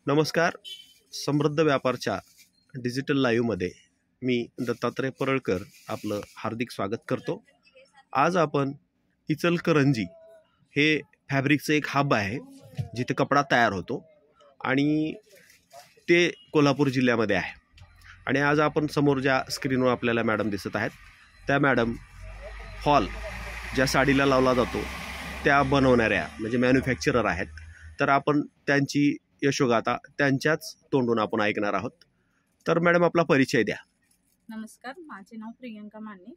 नमस्कार. समृद्ध व्यापारच्या डिजिटल लाईव्हमध्ये मी दत्तात्रय परळकर आपलं हार्दिक स्वागत करतो. आज आपण इचलकरंजी हे फॅब्रिकचं एक हब आहे जिथे कपडा तयार होतो आणि ते कोल्हापूर जिल्ह्यामध्ये आहे. आणि आज आपण समोर ज्या स्क्रीनवर आपल्याला मॅडम दिसत आहेत त्या मॅडम फॉल ज्या साडीला लावला जातो त्या बनवणाऱ्या म्हणजे मॅन्युफॅक्चरर आहेत. तर आपण त्यांची यशोगाथा त्यांच्याच तोंडून आपण ऐकणार आहोत. तर मॅडम आपला परिचय द्या. नमस्कार, माझे नाव प्रियंका माने.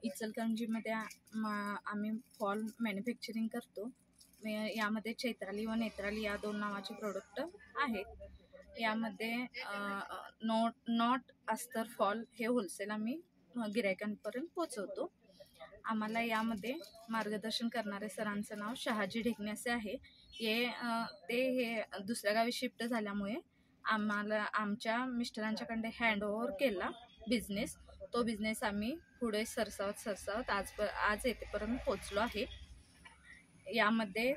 इचलकरंजीमध्ये आम्ही फॉल मॅन्युफॅक्चरिंग करतो. यामध्ये चैत्राली व नेत्राली या दोन नावाचे प्रोडक्ट आहेत. यामध्ये नॉट अस्तर फॉल हे होलसेल आम्ही गिरायकांपर्यंत पोचवतो. आम्हाला यामध्ये मार्गदर्शन करणारे सरांचं नाव शहाजी ढेकणे असे आहे. हे दुसऱ्या गावी शिफ्ट झाल्यामुळे आम्हाला आमच्या मिस्टरांच्याकडे हँडओव्हर केला बिझनेस. तो बिझनेस आम्ही पुढे सरसावत आज येथेपर्यंत पोचलो आहे. यामध्ये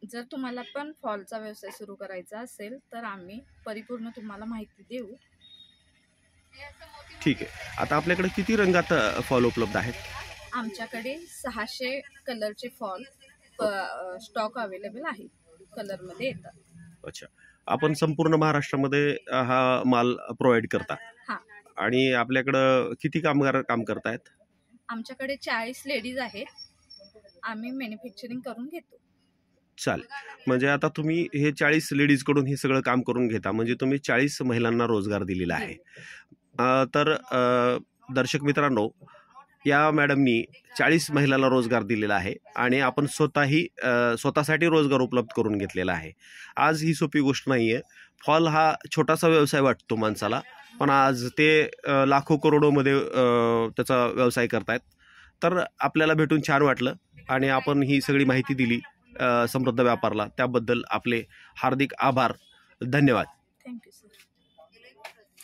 जर तुम्हाला पण फॉलचा व्यवसाय सुरू करायचा असेल तर आम्ही परिपूर्ण तुम्हाला माहिती देऊ. ठीक आहे. आता आपल्याकडे किती रंगात फॉल उपलब्ध आहेत? आमच्याकडे 600 कलरचे फॉल स्टॉक अवेलेबल आहे. कलरमध्ये येतात. अच्छा. आपण संपूर्ण महाराष्ट्रामध्ये हा माल प्रोव्हाइड करता? हां. आणि आपल्याकडं किती कामगार काम करतायत? आमच्याकडे 40 लेडीज आहेत. आम्ही मॅन्युफॅक्चरिंग करून घेतो. चालेल. म्हणजे आता तुम्ही हे 40 लेडीजकडून हे सगळं काम करून घेता म्हणजे तुम्ही 40 महिलांना रोजगार दिलेला आहे. तर दर्शक मित्रांनो, या मॅडमनी 40 महिलांना रोजगार दिलेला आहे आणि आपण स्वतःसाठी रोजगार उपलब्ध करून घेतलेला आहे. आज ही सोपी गोष्ट नाही आहे. फॉल हा छोटासा व्यवसाय वाटतो माणसाला, पण आज ते लाखो करोडोमध्ये त्याचा व्यवसाय करतायत. तर आपल्याला भेटून छान वाटलं आणि आपण ही सगळी माहिती दिली समृद्ध व्यापारला. त्याबद्दल आपले हार्दिक आभार. धन्यवाद. Thank you sir.